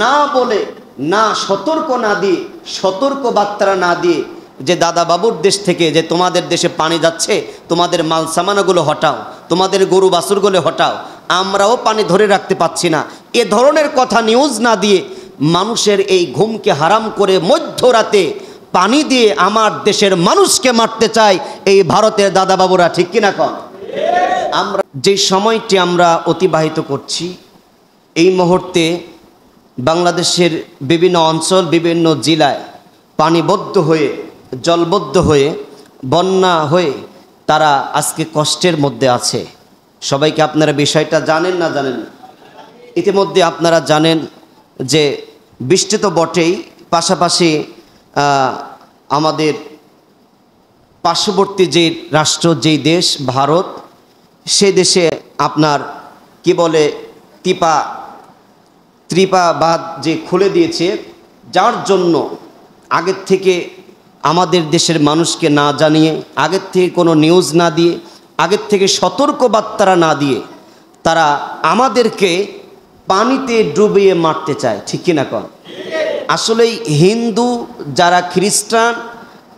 না বলে, না সতর্ক না দিয়ে, সতর্ক বার্তা না দিয়ে যে দাদা বাবুর দেশ থেকে যে তোমাদের দেশে পানি যাচ্ছে, তোমাদের মাল সামানগুলো হটাও, তোমাদের গরু বাছুরগুলো হটাও, আমরাও পানি ধরে রাখতে পাচ্ছি না, এ ধরনের কথা নিউজ না দিয়ে মানুষের এই ঘুমকে হারাম করে মধ্যরাতে পানি দিয়ে আমার দেশের মানুষকে মারতে চায় এই ভারতের দাদা বাবুরা, ঠিক কিনা কন? আমরা যে সময়টি আমরা অতিবাহিত করছি, এই মুহূর্তে বাংলাদেশের বিভিন্ন অঞ্চল, বিভিন্ন জেলায় পানিবদ্ধ হয়ে, জলবদ্ধ হয়ে, বন্যা হয়ে তারা আজকে কষ্টের মধ্যে আছে। সবাইকে আপনারা বিষয়টা জানেন না জানেন? ইতিমধ্যে আপনারা জানেন যে বৃষ্টি তো বটেই, পাশাপাশি আমাদের পার্শ্ববর্তী যে রাষ্ট্র, যেই দেশ ভারত, সে দেশে আপনার কি বলে ত্রিপা বাঁধ যে খুলে দিয়েছে, যার জন্য আগের থেকে আমাদের দেশের মানুষকে না জানিয়ে, আগের থেকে কোনো নিউজ না দিয়ে, আগের থেকে সতর্ক বার্তা না দিয়ে তারা আমাদেরকে পানিতে ডুবিয়ে মারতে চায়, ঠিক কিনা কন? আসলেই হিন্দু যারা খ্রিস্টান,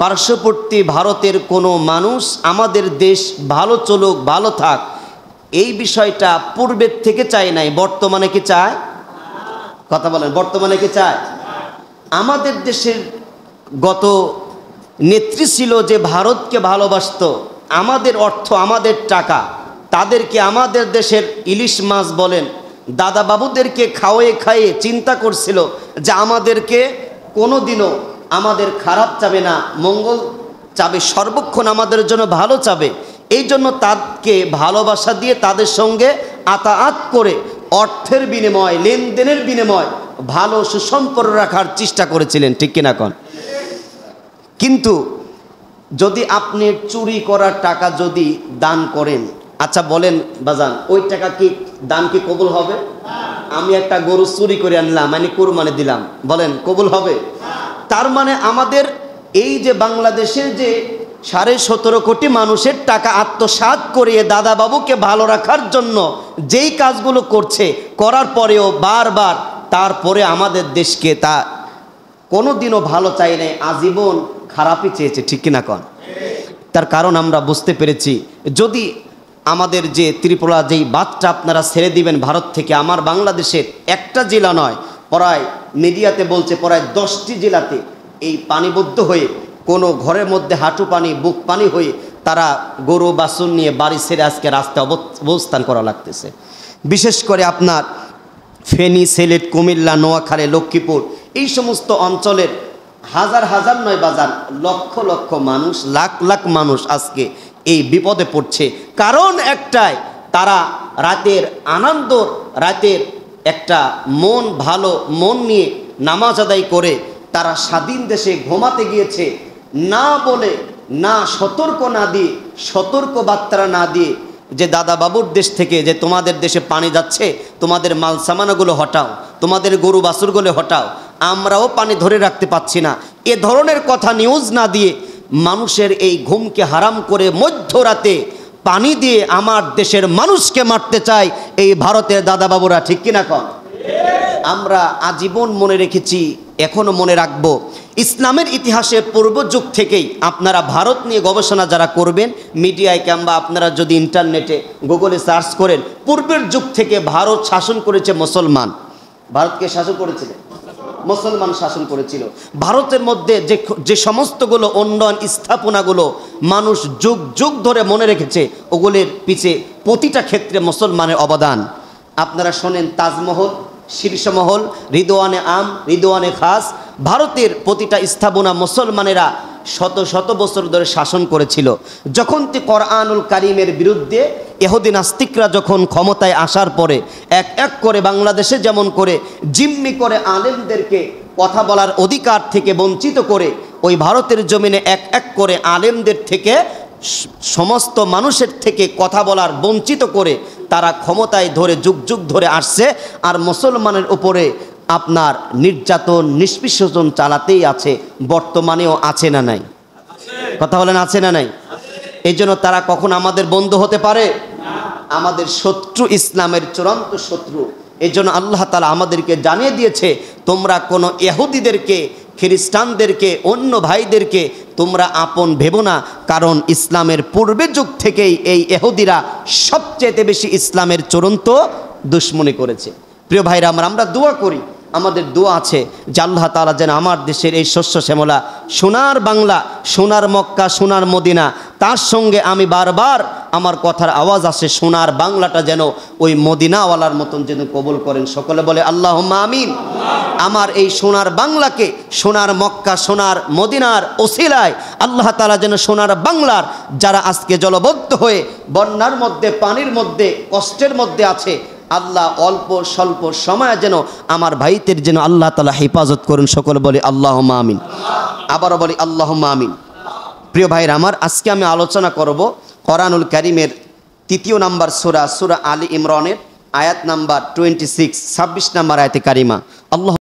পার্শ্ববর্তী ভারতের কোনো মানুষ আমাদের দেশ ভালো চলুক, ভালো থাক, এই বিষয়টা পূর্বের থেকে চায় নাই, বর্তমানে কি চায়? কথা বলেন, বর্তমানে কি চায়? আমাদের দেশের গত নেত্রী ছিল যে ভারতকে ভালোবাসত, আমাদের অর্থ, আমাদের টাকা, তাদেরকে আমাদের দেশের ইলিশ মাছ বলেন, দাদা বাবুদেরকে খাইয়ে চিন্তা করছিল যে আমাদেরকে কোনোদিনও আমাদের খারাপ চাবে না, মঙ্গল চাবে, সর্বক্ষণ আমাদের জন্য ভালো চাবে। এই জন্য তাদেরকে ভালোবাসা দিয়ে তাদের সঙ্গে আতাআত করে অর্থের বিনিময়, লেনদেনের বিনিময় ভালো সুসম্পর্ক রাখার চেষ্টা করেছিলেন, ঠিক কিনা কন? কিন্তু যদি আপনি চুরি করার টাকা যদি দান করেন, আচ্ছা বলেন বাজান, ওই টাকা কি দান কি কবুল হবে? আমি একটা গরু চুরি করে আনলাম, মানে কুরবানি দিলাম, বলেন কবুল হবে? তার মানে আমাদের এই যে বাংলাদেশের যে 17.5 কোটি মানুষের টাকা আত্মসাৎ করিয়ে দাদা বাবুকে ভালো রাখার জন্য যেই কাজগুলো করছে, করার পরেও বারবার তারপরে আমাদের দেশকে তা কোনোদিনও ভালো চাই নাই, আজীবন খারাপই চেয়েছে, ঠিক কিনা কন? তার কারণ আমরা বুঝতে পেরেছি, যদি আমাদের যে ত্রিপুরা যেই বাঁধটা আপনারা ছেড়ে দিবেন ভারত থেকে, আমার বাংলাদেশের একটা জেলা নয়, প্রায় মিডিয়াতে বলছে প্রায় 10টি জেলাতে এই পানিবদ্ধ হয়ে কোনো ঘরের মধ্যে হাঁটু পানি, বুক পানি হয়ে তারা গরু বাছুর নিয়ে বাড়ি ছেড়ে আজকে রাস্তায় অবস্থান করা লাগতেছে। বিশেষ করে আপনার ফেনী, সিলেট, কুমিল্লা, নোয়াখালী, লক্ষ্মীপুর, এই সমস্ত অঞ্চলের হাজার হাজার নয় বাজার, লক্ষ লক্ষ মানুষ, লাখ লাখ মানুষ আজকে এই বিপদে পড়ছে। কারণ একটাই, তারা রাতের আনন্দ, রাতের একটা মন ভালো মন নিয়ে নামাজ আদায় করে তারা স্বাধীন দেশে ঘুমাতে গিয়েছে, না বলে, না সতর্ক না দিয়ে, সতর্ক বার্তা না দিয়ে যে দাদা বাবুর দেশ থেকে যে তোমাদের দেশে পানি যাচ্ছে, তোমাদের মাল সামানগুলো হটাও, তোমাদের গরু বাছুরগুলো হটাও, আমরাও পানি ধরে রাখতে পাচ্ছি না, এ ধরনের কথা নিউজ না দিয়ে মানুষের এই ঘুমকে হারাম করে মধ্যরাতে পানি দিয়ে আমার দেশের মানুষকে মারতে চায় এই ভারতের দাদা বাবুরা, ঠিক কিনা কন? আমরা আজীবন মনে রেখেছি, এখনো মনে রাখবো, ইসলামের ইতিহাসের পূর্ব যুগ থেকেই আপনারা ভারত নিয়ে গবেষণা যারা করবেন, মিডিয়ায় কিংবা আপনারা যদি ইন্টারনেটে গুগলে সার্চ করেন, পূর্বের যুগ থেকে ভারত শাসন করেছে মুসলমান। ভারতকে শাসন করেছিল মুসলমান, শাসন করেছিল। ভারতের মধ্যে যে সমস্তগুলো উন্নয়ন স্থাপনাগুলো মানুষ যুগ যুগ ধরে মনে রেখেছে, ওগুলির পিছে প্রতিটা ক্ষেত্রে মুসলমানের অবদান। আপনারা শোনেন তাজমহল, শীর্ষমহল, রিদওয়ানে আম, রিদওয়ানে খাস, ভারতের প্রতিটা স্থাপনা মুসলমানেরা শত শত বছর ধরে শাসন করেছিল। যখন কোরআনুল কারীমের বিরুদ্ধে ইহুদি নাস্তিকরা যখন ক্ষমতায় আসার পরে এক এক করে বাংলাদেশে যেমন করে জিম্মি করে আলেমদেরকে কথা বলার অধিকার থেকে বঞ্চিত করে, ওই ভারতের জমিনে এক এক করে আলেমদের থেকে, সমস্ত মানুষের থেকে কথা বলার বঞ্চিত করে তারা ক্ষমতায় ধরে যুগ যুগ ধরে আসছে, আর মুসলমানের উপরে আপনার নির্যাতন, নিষ্পেষণ চালাতেই আছে, বর্তমানেও আছে না নাই? কথা বলেন, আছে না নাই? এই জন্য তারা কখন আমাদের বন্ধু হতে পারে? আমাদের শত্রু, ইসলামের চূড়ান্ত শত্রু। এই জন্য আল্লাহ তাআলা আমাদেরকে জানিয়ে দিয়েছে, তোমরা কোনো ইহুদিদেরকে, খ্রিস্টানদেরকে, অন্য ভাইদেরকে তোমরা আপন ভেবো না, কারণ ইসলামের পূর্বে যুগ থেকেই এই ইহুদিরা সবচেয়ে বেশি ইসলামের চূড়ান্ত দুশমনি করেছে। প্রিয় ভাইরা আমরা দোয়া করি, আমাদের দোয়া আছে যে আল্লাহ তাআলা যেন আমার দেশের এই শস্য শ্যামলা সোনার বাংলা, সোনার মক্কা, সোনার মদিনা, তার সঙ্গে আমি বারবার আমার কথার আওয়াজ আসে, সোনার বাংলাটা যেন ওই মদিনাওয়ালার মতন যেন কবুল করেন। সকলে বলে আল্লাহুম্মা আমিন। আমার এই সোনার বাংলাকে, সোনার মক্কা, সোনার মদিনার ওসিলায় আল্লাহ তাআলা যেন সোনার বাংলার যারা আজকে জলবদ্ধ হয়ে বন্যার মধ্যে, পানির মধ্যে, কষ্টের মধ্যে আছে, আল্লাহ অল্প স্বল্প সময়ে যেন আমার ভাইদের যেন আল্লাহ তাআলা হেফাজত করুন। সকলে বলি আল্লাহুম্মা আমিন। আবারও বলি আল্লাহুম্মা আমিন। প্রিয় ভাইরা আমার, আজকে আমি আলোচনা করব কোরআনুল কারীমের 3 নম্বর সূরা, সূরা আলী ইমরানের আয়াত নাম্বার 26, 26 নম্বর আয়াতে কারিমা। আল্লাহ